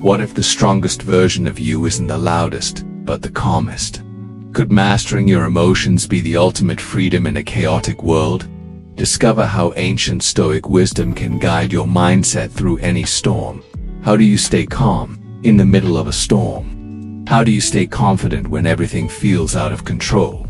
What if the strongest version of you isn't the loudest, but the calmest? Could mastering your emotions be the ultimate freedom in a chaotic world? Discover how ancient Stoic wisdom can guide your mindset through any storm. How do you stay calm in the middle of a storm? How do you stay confident when everything feels out of control?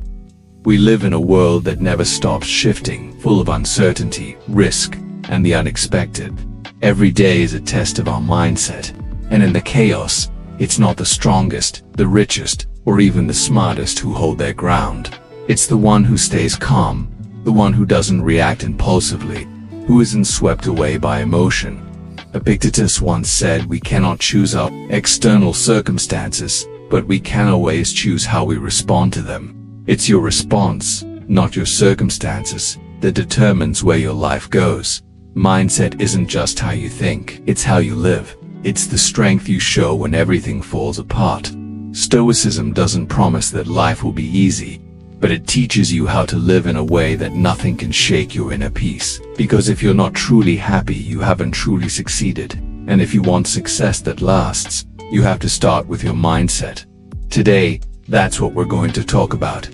We live in a world that never stops shifting, full of uncertainty, risk, and the unexpected. Every day is a test of our mindset, and in the chaos, it's not the strongest, the richest, or even the smartest who hold their ground. It's the one who stays calm, the one who doesn't react impulsively, who isn't swept away by emotion. Epictetus once said we cannot choose our external circumstances, but we can always choose how we respond to them. It's your response, not your circumstances, that determines where your life goes. Mindset isn't just how you think, it's how you live. It's the strength you show when everything falls apart. Stoicism doesn't promise that life will be easy, but it teaches you how to live in a way that nothing can shake your inner peace. Because if you're not truly happy, you haven't truly succeeded. And if you want success that lasts, you have to start with your mindset. Today, that's what we're going to talk about.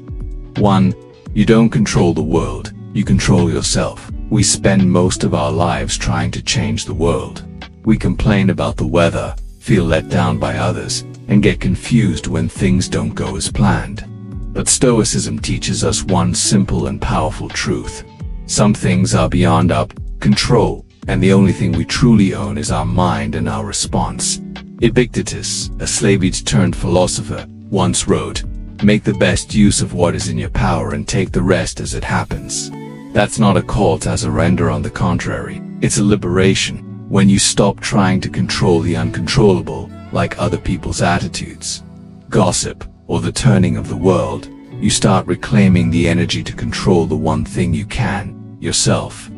1. You don't control the world, you control yourself. We spend most of our lives trying to change the world. We complain about the weather, feel let down by others, and get confused when things don't go as planned. But Stoicism teaches us one simple and powerful truth. Some things are beyond our control, and the only thing we truly own is our mind and our response. Epictetus, a Slavite-turned philosopher, once wrote, "Make the best use of what is in your power and take the rest as it happens." That's not a call to surrender, on the contrary. It's a liberation. When you stop trying to control the uncontrollable, like other people's attitudes, gossip, or the turning of the world, you start reclaiming the energy to control the one thing you can, yourself.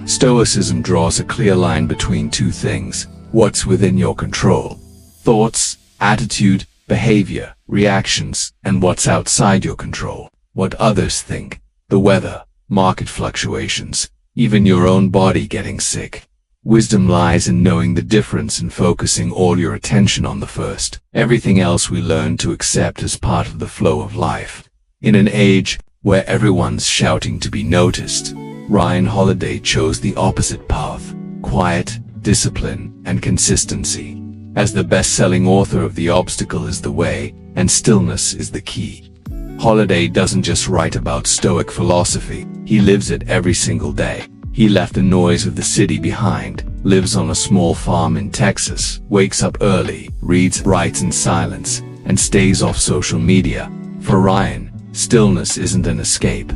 Stoicism draws a clear line between two things: what's within your control, thoughts, attitude, behavior, reactions, and what's outside your control, what others think, the weather, market fluctuations, even your own body getting sick. Wisdom lies in knowing the difference and focusing all your attention on the first. Everything else we learn to accept as part of the flow of life. In an age where everyone's shouting to be noticed, Ryan Holiday chose the opposite path: quiet, discipline, and consistency. As the best-selling author of The Obstacle is the Way, and Stillness is the Key, Holiday doesn't just write about Stoic philosophy, he lives it every single day. He left the noise of the city behind, lives on a small farm in Texas, wakes up early, reads, writes in silence, and stays off social media. For Ryan, stillness isn't an escape.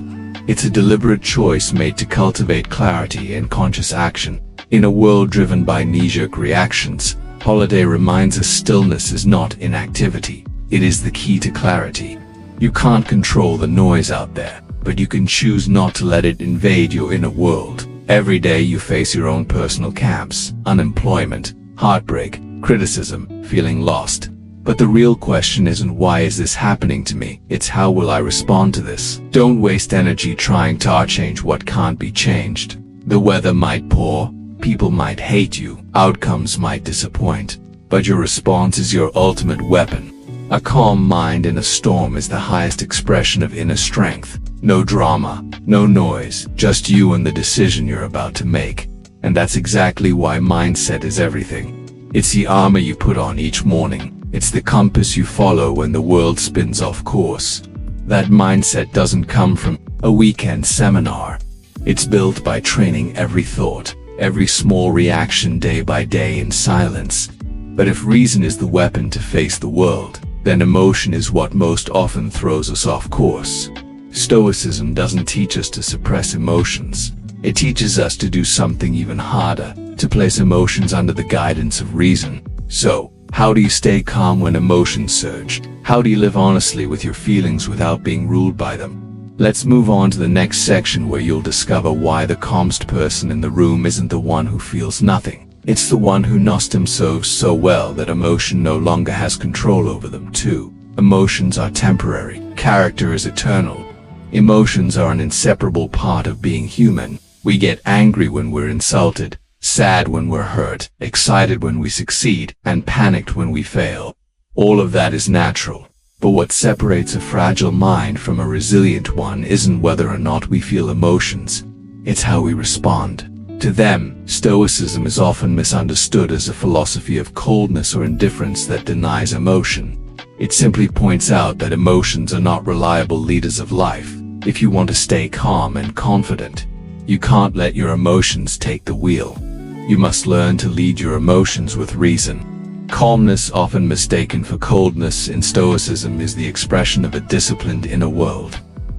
It's a deliberate choice made to cultivate clarity and conscious action. In a world driven by knee-jerk reactions, Holiday reminds us stillness is not inactivity. It is the key to clarity. You can't control the noise out there, but you can choose not to let it invade your inner world. Every day you face your own personal camps, unemployment, heartbreak, criticism, feeling lost. But the real question isn't why is this happening to me, it's how will I respond to this. Don't waste energy trying to change what can't be changed. The weather might pour, people might hate you, outcomes might disappoint, but your response is your ultimate weapon. A calm mind in a storm is the highest expression of inner strength. No drama, no noise, just you and the decision you're about to make. And that's exactly why mindset is everything. It's the armor you put on each morning. It's the compass you follow when the world spins off course. That mindset doesn't come from a weekend seminar. It's built by training every thought, every small reaction day by day in silence. But if reason is the weapon to face the world, then emotion is what most often throws us off course. Stoicism doesn't teach us to suppress emotions. It teaches us to do something even harder, to place emotions under the guidance of reason. So, how do you stay calm when emotions surge? How do you live honestly with your feelings without being ruled by them? Let's move on to the next section, where you'll discover why the calmest person in the room isn't the one who feels nothing. It's the one who knows themselves so well that emotion no longer has control over them. 2. Emotions are temporary. Character is eternal. Emotions are an inseparable part of being human. We get angry when we're insulted, sad when we're hurt, excited when we succeed, and panicked when we fail. All of that is natural. But what separates a fragile mind from a resilient one isn't whether or not we feel emotions. It's how we respond to them. Stoicism is often misunderstood as a philosophy of coldness or indifference that denies emotion. It simply points out that emotions are not reliable leaders of life. If you want to stay calm and confident, you can't let your emotions take the wheel. You must learn to lead your emotions with reason. Calmness, often mistaken for coldness in Stoicism, is the expression of a disciplined inner world.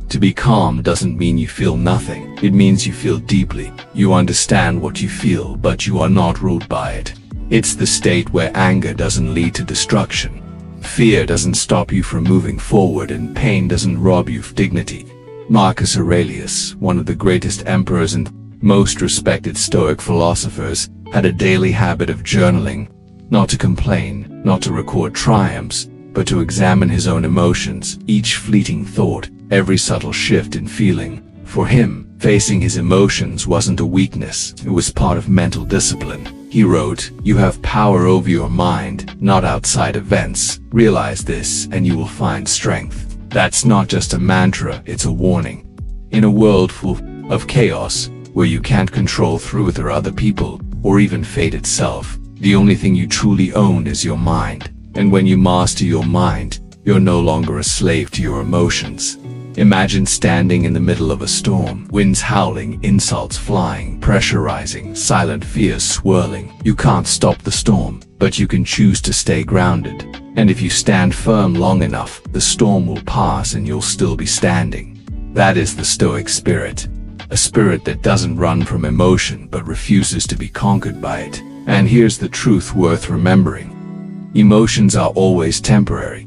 To be calm doesn't mean you feel nothing. It means you feel deeply. You understand what you feel, but you are not ruled by it. It's the state where anger doesn't lead to destruction. Fear doesn't stop you from moving forward, and pain doesn't rob you of dignity. Marcus Aurelius, one of the greatest emperors and most respected Stoic philosophers, had a daily habit of journaling. Not to complain, not to record triumphs, but to examine his own emotions, each fleeting thought, every subtle shift in feeling. For him, facing his emotions wasn't a weakness, it was part of mental discipline. He wrote, "You have power over your mind, not outside events. Realize this, and you will find strength." That's not just a mantra, it's a warning. In a world full of chaos, where you can't control truth or other people, or even fate itself, the only thing you truly own is your mind. And when you master your mind, you're no longer a slave to your emotions. Imagine standing in the middle of a storm, winds howling, insults flying, pressure rising, silent fears swirling. You can't stop the storm, but you can choose to stay grounded. And if you stand firm long enough, the storm will pass and you'll still be standing. That is the Stoic spirit. A spirit that doesn't run from emotion but refuses to be conquered by it. And here's the truth worth remembering. Emotions are always temporary.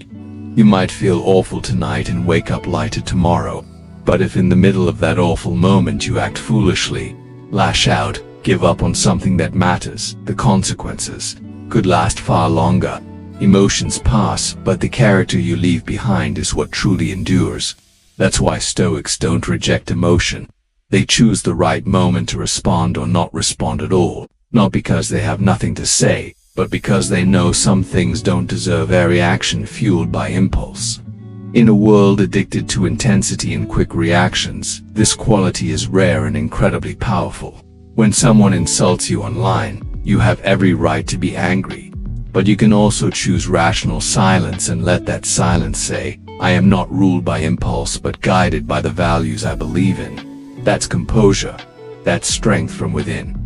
You might feel awful tonight and wake up lighter tomorrow. But if in the middle of that awful moment you act foolishly, lash out, give up on something that matters, the consequences could last far longer. Emotions pass, but the character you leave behind is what truly endures. That's why Stoics don't reject emotion. They choose the right moment to respond or not respond at all. Not because they have nothing to say, but because they know some things don't deserve a reaction fueled by impulse. In a world addicted to intensity and quick reactions, this quality is rare and incredibly powerful. When someone insults you online, you have every right to be angry. But you can also choose rational silence and let that silence say, "I am not ruled by impulse but guided by the values I believe in." That's composure. That's strength from within.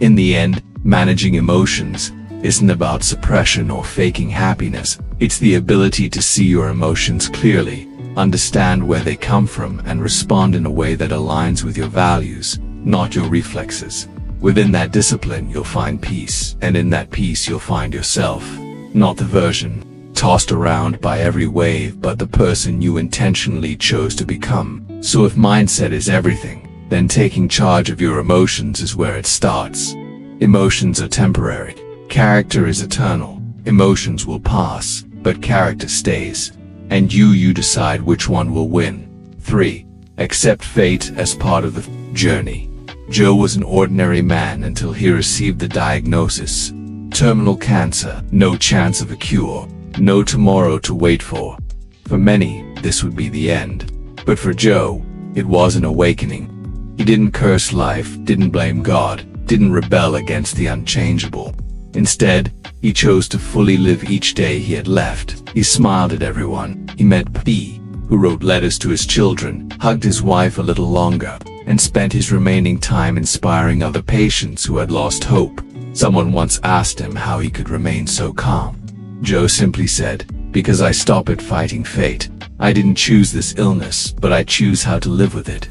In the end, managing emotions isn't about suppression or faking happiness. It's the ability to see your emotions clearly, understand where they come from, and respond in a way that aligns with your values, not your reflexes. Within that discipline, you'll find peace, and in that peace you'll find yourself. Not the version tossed around by every wave, but the person you intentionally chose to become. So if mindset is everything, then taking charge of your emotions is where it starts. Emotions are temporary. Character is eternal. Emotions will pass, but character stays. And you decide which one will win. 3. Accept fate as part of the journey. Joe was an ordinary man until he received the diagnosis. Terminal cancer, no chance of a cure, no tomorrow to wait for. For many, this would be the end. But for Joe, it was an awakening. He didn't curse life, didn't blame God, didn't rebel against the unchangeable. Instead, he chose to fully live each day he had left. He smiled at everyone. He met P, who wrote letters to his children, hugged his wife a little longer, and spent his remaining time inspiring other patients who had lost hope. Someone once asked him how he could remain so calm. Joe simply said, "Because I stopped fighting fate. I didn't choose this illness, but I choose how to live with it."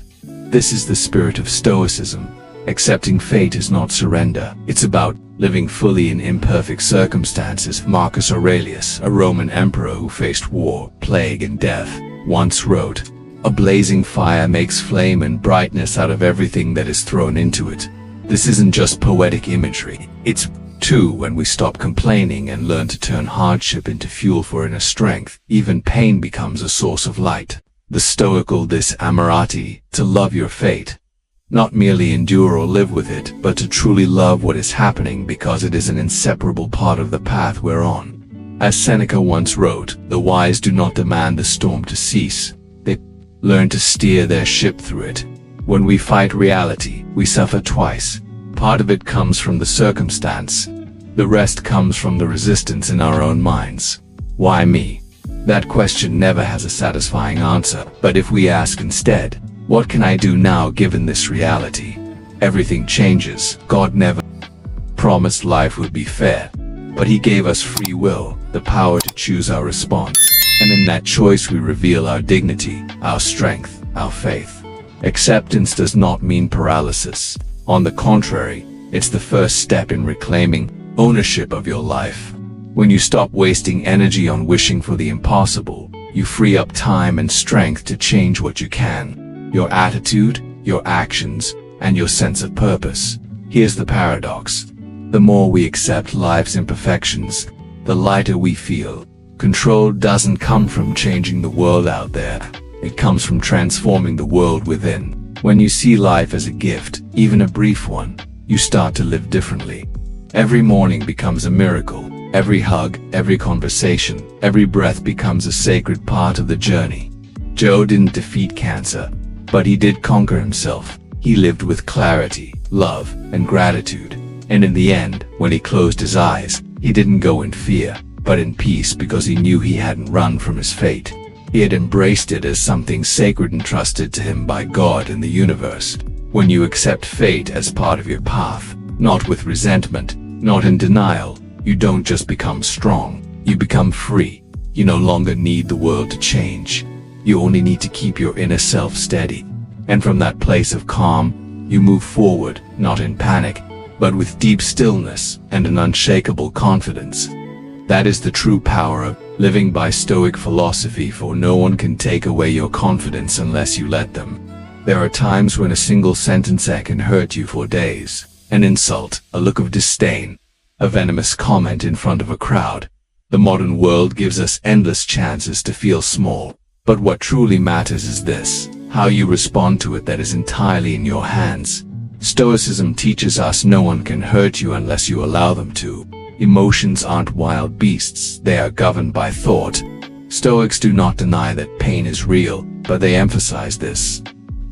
This is the spirit of Stoicism. Accepting fate is not surrender. It's about living fully in imperfect circumstances. Marcus Aurelius, a Roman emperor who faced war, plague, and death, once wrote, "A blazing fire makes flame and brightness out of everything that is thrown into it." This isn't just poetic imagery. It's true when we stop complaining and learn to turn hardship into fuel for inner strength. Even pain becomes a source of light. The Stoical this amorati, to love your fate. Not merely endure or live with it, but to truly love what is happening because it is an inseparable part of the path we're on. As Seneca once wrote, the wise do not demand the storm to cease. They learn to steer their ship through it. When we fight reality, we suffer twice. Part of it comes from the circumstance. The rest comes from the resistance in our own minds. Why me? That question never has a satisfying answer, but if we ask instead, what can I do now given this reality? Everything changes. God never promised life would be fair, but He gave us free will, the power to choose our response. And in that choice we reveal our dignity, our strength, our faith. Acceptance does not mean paralysis. On the contrary, it's the first step in reclaiming ownership of your life. When you stop wasting energy on wishing for the impossible, you free up time and strength to change what you can. Your attitude, your actions, and your sense of purpose. Here's the paradox. The more we accept life's imperfections, the lighter we feel. Control doesn't come from changing the world out there. It comes from transforming the world within. When you see life as a gift, even a brief one, you start to live differently. Every morning becomes a miracle. Every hug, every conversation, every breath becomes a sacred part of the journey. Joe didn't defeat cancer, but he did conquer himself. He lived with clarity, love, and gratitude. And in the end, when he closed his eyes, he didn't go in fear, but in peace because he knew he hadn't run from his fate. He had embraced it as something sacred entrusted to him by God and the universe. When you accept fate as part of your path, not with resentment, not in denial, you don't just become strong, you become free. You no longer need the world to change. You only need to keep your inner self steady. And from that place of calm, you move forward, not in panic, but with deep stillness and an unshakable confidence. That is the true power of living by Stoic philosophy, for no one can take away your confidence unless you let them. There are times when a single sentence can hurt you for days. An insult, a look of disdain, a venomous comment in front of a crowd. The modern world gives us endless chances to feel small. But what truly matters is this, how you respond to it. That is entirely in your hands. Stoicism teaches us no one can hurt you unless you allow them to. Emotions aren't wild beasts, they are governed by thought. Stoics do not deny that pain is real, but they emphasize this.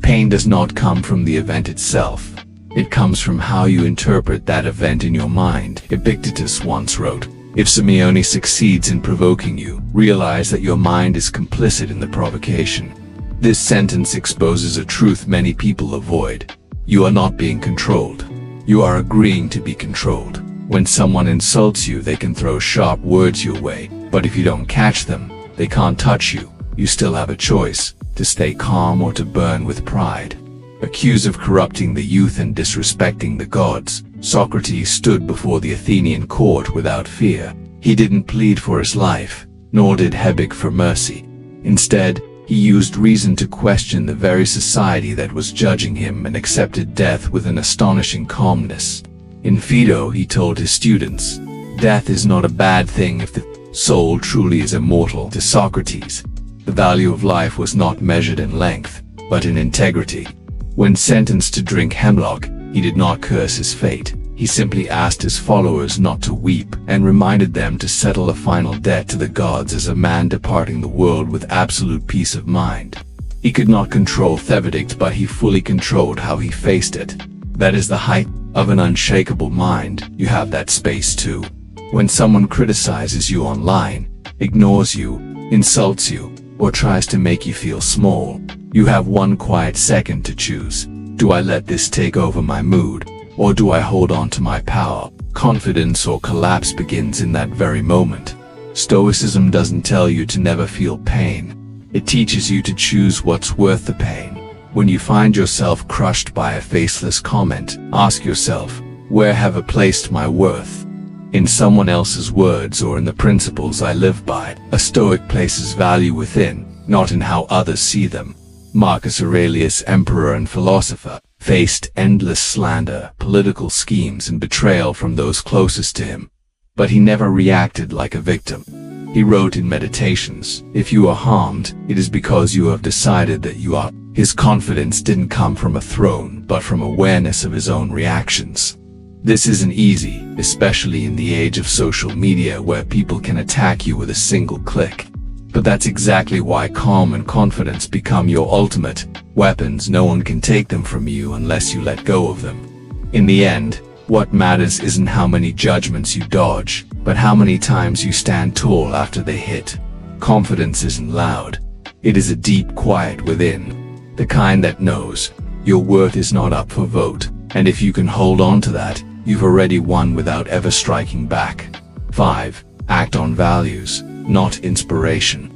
Pain does not come from the event itself. It comes from how you interpret that event in your mind. Epictetus once wrote, "If Simeone succeeds in provoking you, realize that your mind is complicit in the provocation." This sentence exposes a truth many people avoid. You are not being controlled. You are agreeing to be controlled. When someone insults you, they can throw sharp words your way, but if you don't catch them, they can't touch you. You still have a choice, to stay calm or to burn with pride. Accused of corrupting the youth and disrespecting the gods, Socrates stood before the Athenian court without fear. He didn't plead for his life, nor did he beg for mercy. Instead, he used reason to question the very society that was judging him and accepted death with an astonishing calmness. In Phaedo, he told his students, "Death is not a bad thing if the soul truly is immortal." To Socrates, the value of life was not measured in length, but in integrity. When sentenced to drink hemlock, he did not curse his fate. He simply asked his followers not to weep and reminded them to settle a final debt to the gods as a man departing the world with absolute peace of mind. He could not control the verdict, but he fully controlled how he faced it. That is the height of an unshakable mind. You have that space too. When someone criticizes you online, ignores you, insults you, or tries to make you feel small, you have one quiet second to choose. Do I let this take over my mood, or do I hold on to my power? Confidence or collapse begins in that very moment. Stoicism doesn't tell you to never feel pain. It teaches you to choose what's worth the pain. When you find yourself crushed by a faceless comment, ask yourself, where have I placed my worth? In someone else's words or in the principles I live by? A Stoic places value within, not in how others see them. Marcus Aurelius, emperor and philosopher, faced endless slander, political schemes, and betrayal from those closest to him. But he never reacted like a victim. He wrote in Meditations, "If you are harmed, it is because you have decided that you are." His confidence didn't come from a throne, but from awareness of his own reactions. This isn't easy, especially in the age of social media where people can attack you with a single click. But that's exactly why calm and confidence become your ultimate weapons. No one can take them from you unless you let go of them. In the end, what matters isn't how many judgments you dodge, but how many times you stand tall after they hit. Confidence isn't loud. It is a deep quiet within. The kind that knows your worth is not up for vote, and if you can hold on to that, you've already won without ever striking back. 5. Act on values, not inspiration.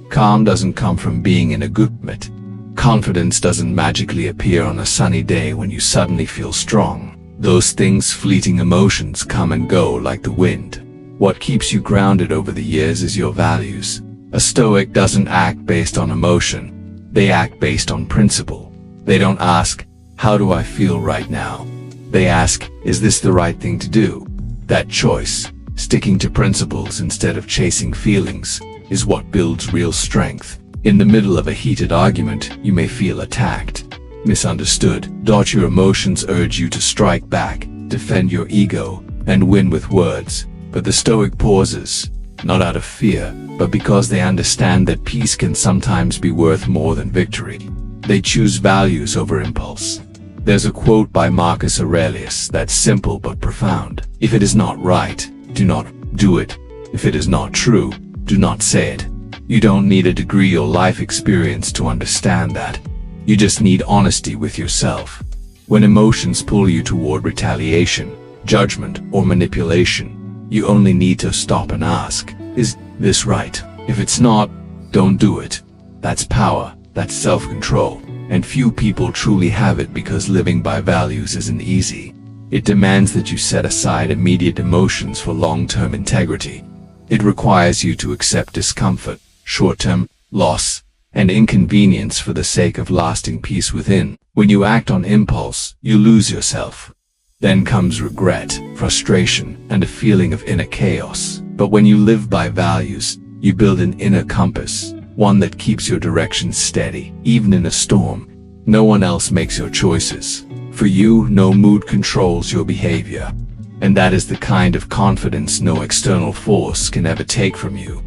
Calm doesn't come from being in a good mood. Confidence doesn't magically appear on a sunny day when you suddenly feel strong. Those things, fleeting emotions, come and go like the wind. What keeps you grounded over the years is your values. A Stoic doesn't act based on emotion. They act based on principle. They don't ask, "How do I feel right now?" They ask, "Is this the right thing to do?" That choice, sticking to principles instead of chasing feelings, is what builds real strength. In the middle of a heated argument, you may feel attacked, misunderstood. Your emotions urge you to strike back, defend your ego, and win with words. But the Stoic pauses, not out of fear, but because they understand that peace can sometimes be worth more than victory. They choose values over impulse. There's a quote by Marcus Aurelius that's simple but profound. "If it is not right, do not do it. If it is not true, do not say it." You don't need a degree or life experience to understand that. You just need honesty with yourself. When emotions pull you toward retaliation, judgment, or manipulation, you only need to stop and ask, "Is this right?" If it's not, don't do it. That's power, that's self-control, and few people truly have it because living by values isn't easy. It demands that you set aside immediate emotions for long-term integrity. It requires you to accept discomfort, short-term loss, and inconvenience for the sake of lasting peace within. When you act on impulse, you lose yourself. Then comes regret, frustration, and a feeling of inner chaos. But when you live by values, you build an inner compass, one that keeps your direction steady, even in a storm. No one else makes your choices. For you, no mood controls your behavior. And that is the kind of confidence no external force can ever take from you.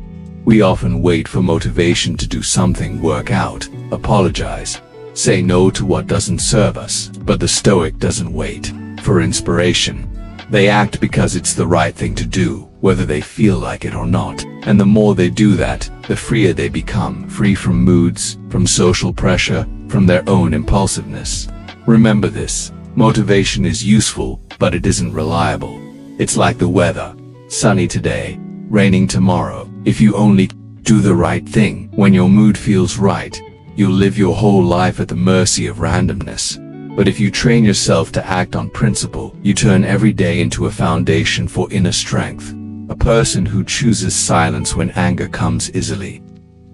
We often wait for motivation to do something, work out, apologize, say no to what doesn't serve us. But the Stoic doesn't wait for inspiration. They act because it's the right thing to do, whether they feel like it or not. And the more they do that, the freer they become, free from moods, from social pressure, from their own impulsiveness. Remember this, motivation is useful, but it isn't reliable. It's like the weather, sunny today, raining tomorrow. If you only do the right thing when your mood feels right, you'll live your whole life at the mercy of randomness. But if you train yourself to act on principle, you turn every day into a foundation for inner strength. A person who chooses silence when anger comes easily.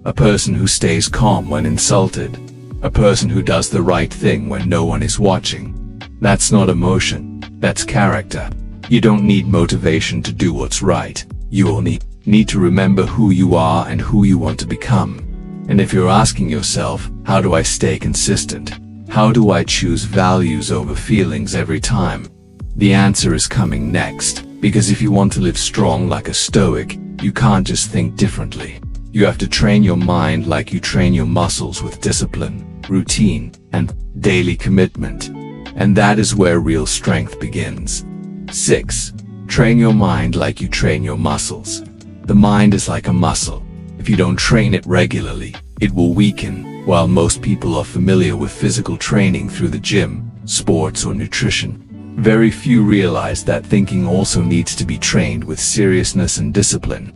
A person who stays calm when insulted. A person who does the right thing when no one is watching. That's not emotion, that's character. You don't need motivation to do what's right. You only need to remember who you are and who you want to become. And if you're asking yourself, how do I stay consistent? How do I choose values over feelings every time? The answer is coming next, because if you want to live strong like a Stoic, you can't just think differently. You have to train your mind like you train your muscles with discipline, routine, and daily commitment. And that is where real strength begins. 6. Train your mind like you train your muscles. The mind is like a muscle. If you don't train it regularly, it will weaken. While most people are familiar with physical training through the gym, sports, or nutrition, very few realize that thinking also needs to be trained with seriousness and discipline.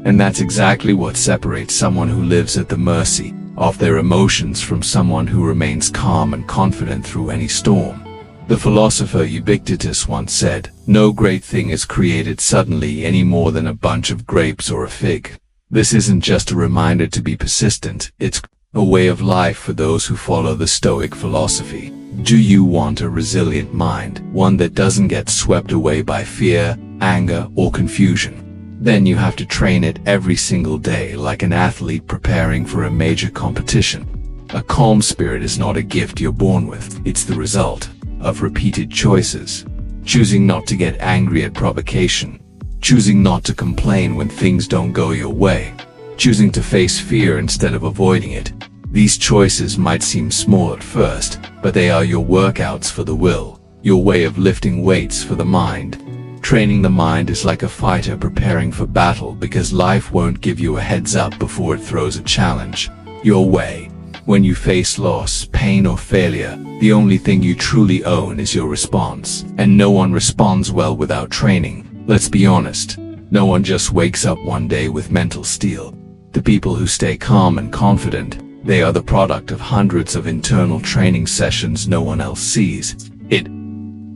And that's exactly what separates someone who lives at the mercy of their emotions from someone who remains calm and confident through any storm. The philosopher Epictetus once said, "No great thing is created suddenly any more than a bunch of grapes or a fig." This isn't just a reminder to be persistent, it's a way of life for those who follow the Stoic philosophy. Do you want a resilient mind, one that doesn't get swept away by fear, anger, or confusion? Then you have to train it every single day like an athlete preparing for a major competition. A calm spirit is not a gift you're born with, it's the result of repeated choices. Choosing not to get angry at provocation. Choosing not to complain when things don't go your way. Choosing to face fear instead of avoiding it. These choices might seem small at first, but they are your workouts for the will, your way of lifting weights for the mind. Training the mind is like a fighter preparing for battle because life won't give you a heads up before it throws a challenge your way. When you face loss, pain, or failure, the only thing you truly own is your response. And no one responds well without training. Let's be honest. No one just wakes up one day with mental steel. The people who stay calm and confident, they are the product of hundreds of internal training sessions no one else sees. It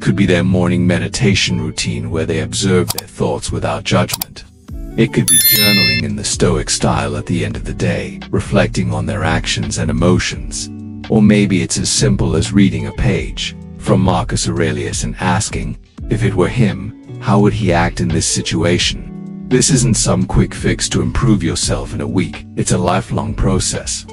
could be their morning meditation routine where they observe their thoughts without judgment. It could be journaling in the Stoic style at the end of the day, reflecting on their actions and emotions. Or maybe it's as simple as reading a page from Marcus Aurelius and asking, if it were him, how would he act in this situation? This isn't some quick fix to improve yourself in a week, it's a lifelong process.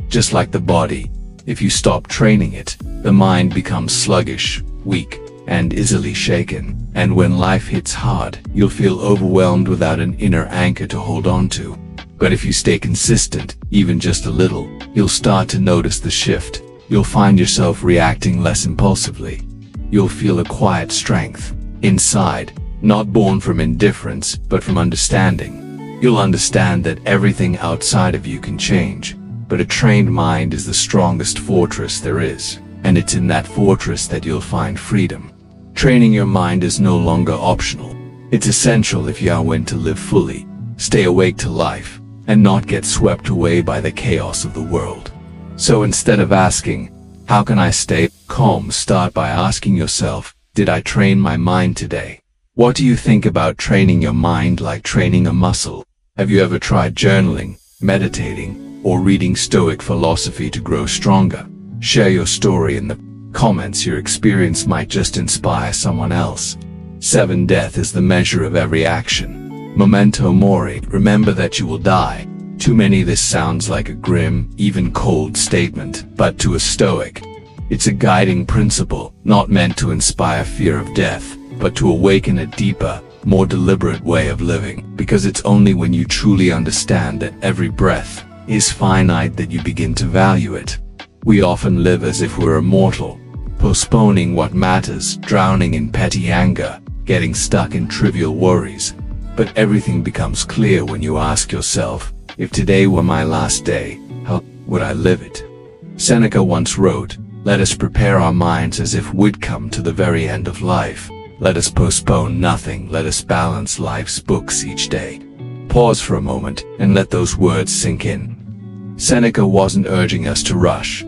Just like the body, if you stop training it, the mind becomes sluggish, weak, and easily shaken. And when life hits hard, you'll feel overwhelmed without an inner anchor to hold on to. But if you stay consistent, even just a little, you'll start to notice the shift. You'll find yourself reacting less impulsively. You'll feel a quiet strength inside, not born from indifference, but from understanding. You'll understand that everything outside of you can change, but a trained mind is the strongest fortress there is, and it's in that fortress that you'll find freedom. Training your mind is no longer optional. It's essential if you are meant to live fully, stay awake to life, and not get swept away by the chaos of the world. So instead of asking, how can I stay calm, start by asking yourself, did I train my mind today? What do you think about training your mind like training a muscle? Have you ever tried journaling, meditating, or reading Stoic philosophy to grow stronger? Share your story in the comments. Your experience might just inspire someone else. 7. Death is the measure of every action. Memento mori, remember that you will die. To many this sounds like a grim, even cold statement, but to a Stoic, it's a guiding principle, not meant to inspire fear of death, but to awaken a deeper, more deliberate way of living. Because it's only when you truly understand that every breath is finite that you begin to value it. We often live as if we're immortal, postponing what matters, drowning in petty anger, getting stuck in trivial worries. But everything becomes clear when you ask yourself, if today were my last day, how would I live it? Seneca once wrote, let us prepare our minds as if we'd come to the very end of life. Let us postpone nothing, let us balance life's books each day. Pause for a moment and let those words sink in. Seneca wasn't urging us to rush.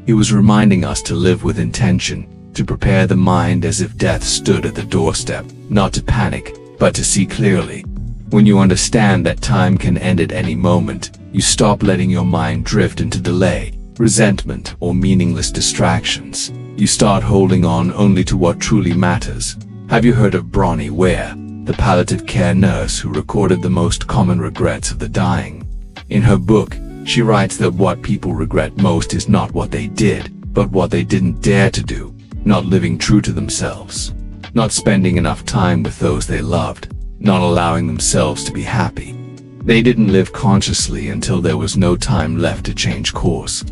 He was reminding us to live with intention, to prepare the mind as if death stood at the doorstep, not to panic, but to see clearly. When you understand that time can end at any moment, you stop letting your mind drift into delay, resentment, or meaningless distractions. You start holding on only to what truly matters. Have you heard of Bronnie Ware, the palliative care nurse who recorded the most common regrets of the dying? In her book, she writes that what people regret most is not what they did, but what they didn't dare to do. Not living true to themselves. Not spending enough time with those they loved. Not allowing themselves to be happy. They didn't live consciously until there was no time left to change course.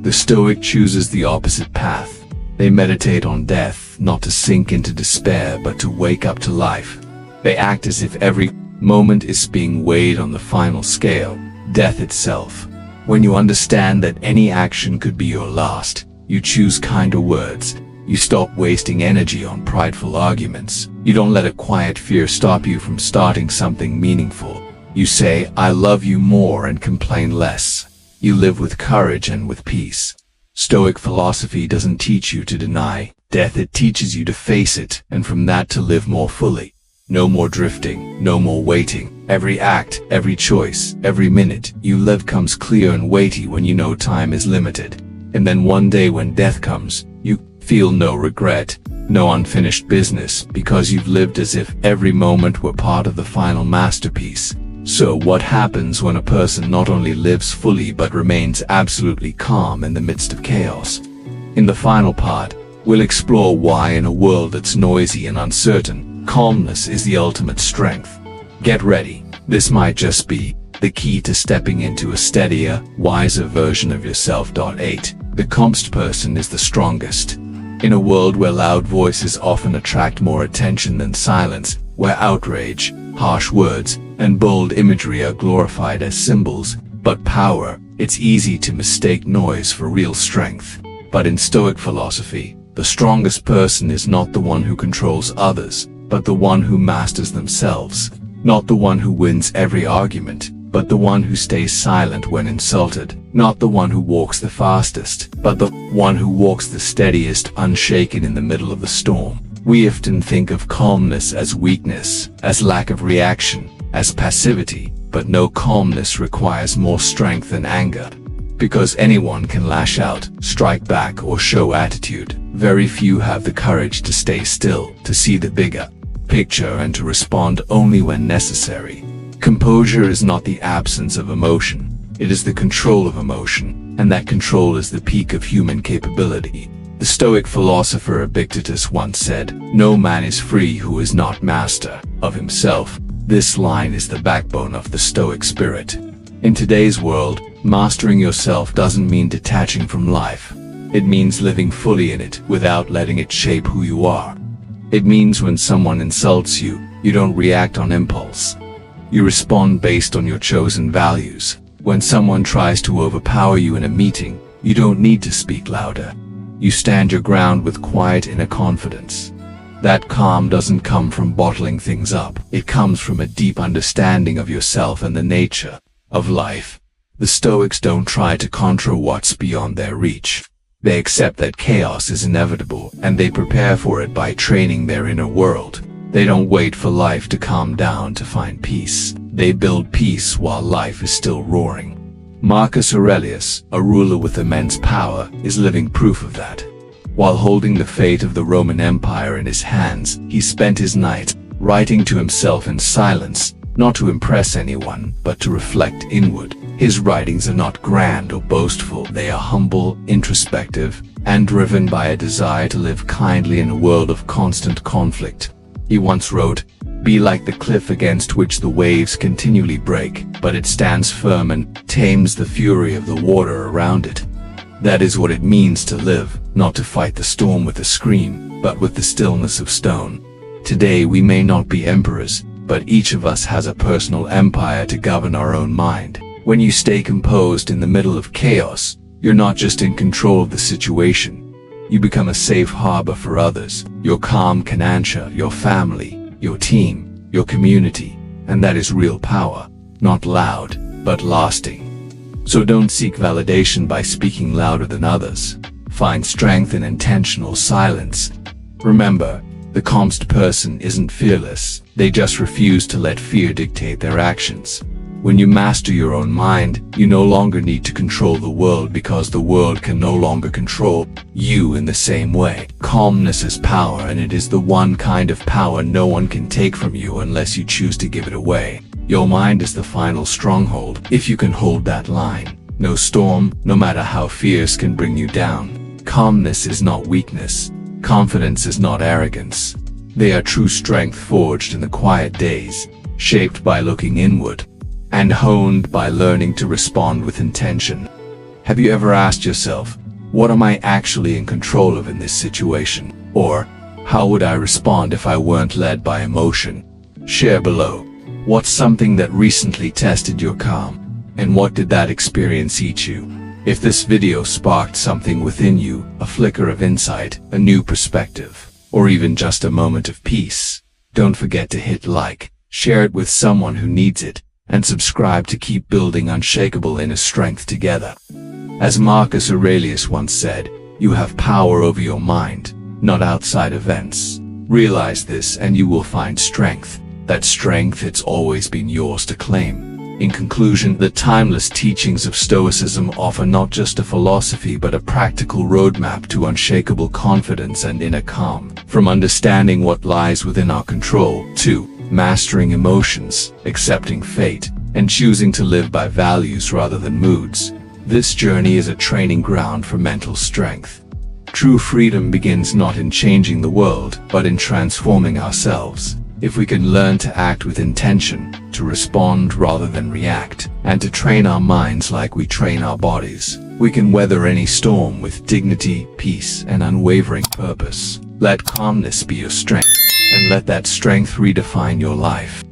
The Stoic chooses the opposite path. They meditate on death, not to sink into despair, but to wake up to life. They act as if every moment is being weighed on the final scale, death itself. When you understand that any action could be your last, you choose kinder words. You stop wasting energy on prideful arguments. You don't let a quiet fear stop you from starting something meaningful. You say, I love you more and complain less. You live with courage and with peace. Stoic philosophy doesn't teach you to deny death, it teaches you to face it, and from that to live more fully. No more drifting, no more waiting. Every act, every choice, every minute you live comes clear and weighty when you know time is limited. And then one day when death comes, you feel no regret, no unfinished business, because you've lived as if every moment were part of the final masterpiece. So what happens when a person not only lives fully but remains absolutely calm in the midst of chaos? In the final part, we'll explore why in a world that's noisy and uncertain, calmness is the ultimate strength. Get ready, this might just be the key to stepping into a steadier, wiser version of yourself. 8. The calmest person is the strongest. In a world where loud voices often attract more attention than silence, where outrage, harsh words, and bold imagery are glorified as symbols, but power, it's easy to mistake noise for real strength. But in Stoic philosophy, the strongest person is not the one who controls others, but the one who masters themselves. Not the one who wins every argument, but the one who stays silent when insulted. Not the one who walks the fastest, but the one who walks the steadiest, unshaken in the middle of the storm. We often think of calmness as weakness, as lack of reaction, as passivity, but no, calmness requires more strength than anger. Because anyone can lash out, strike back, or show attitude, very few have the courage to stay still, to see the bigger picture, and to respond only when necessary. Composure is not the absence of emotion, it is the control of emotion, and that control is the peak of human capability. The Stoic philosopher Epictetus once said, "No man is free who is not master of himself." This line is the backbone of the Stoic spirit. In today's world, mastering yourself doesn't mean detaching from life. It means living fully in it without letting it shape who you are. It means when someone insults you, you don't react on impulse. You respond based on your chosen values. When someone tries to overpower you in a meeting, you don't need to speak louder. You stand your ground with quiet inner confidence. That calm doesn't come from bottling things up. It comes from a deep understanding of yourself and the nature of life. The Stoics don't try to control what's beyond their reach. They accept that chaos is inevitable, and they prepare for it by training their inner world. They don't wait for life to calm down to find peace. They build peace while life is still roaring. Marcus Aurelius, a ruler with immense power, is living proof of that. While holding the fate of the Roman Empire in his hands, he spent his night writing to himself in silence, not to impress anyone, but to reflect inward. His writings are not grand or boastful, they are humble, introspective, and driven by a desire to live kindly in a world of constant conflict. He once wrote, "Be like the cliff against which the waves continually break, but it stands firm and tames the fury of the water around it." That is what it means to live, not to fight the storm with a scream, but with the stillness of stone. Today we may not be emperors, but each of us has a personal empire to govern our own mind. When you stay composed in the middle of chaos, you're not just in control of the situation. You become a safe harbor for others. Your calm can anchor your family, your team, your community, and that is real power, not loud, but lasting. So don't seek validation by speaking louder than others. Find strength in intentional silence. Remember, the calmest person isn't fearless, they just refuse to let fear dictate their actions. When you master your own mind, you no longer need to control the world because the world can no longer control you in the same way. Calmness is power, and it is the one kind of power no one can take from you unless you choose to give it away. Your mind is the final stronghold. If you can hold that line, no storm, no matter how fierce, can bring you down. Calmness is not weakness. Confidence is not arrogance. They are true strength forged in the quiet days, shaped by looking inward, and honed by learning to respond with intention. Have you ever asked yourself, what am I actually in control of in this situation? Or, how would I respond if I weren't led by emotion? Share below. What's something that recently tested your calm? And what did that experience teach you? If this video sparked something within you, a flicker of insight, a new perspective, or even just a moment of peace, don't forget to hit like, share it with someone who needs it, and subscribe to keep building unshakable inner strength together. As Marcus Aurelius once said, you have power over your mind, not outside events. Realize this and you will find strength. That strength, it's always been yours to claim. In conclusion, the timeless teachings of Stoicism offer not just a philosophy but a practical roadmap to unshakable confidence and inner calm. From understanding what lies within our control, to mastering emotions, accepting fate, and choosing to live by values rather than moods, this journey is a training ground for mental strength. True freedom begins not in changing the world, but in transforming ourselves. If we can learn to act with intention, to respond rather than react, and to train our minds like we train our bodies, we can weather any storm with dignity, peace, and unwavering purpose. Let calmness be your strength, and let that strength redefine your life.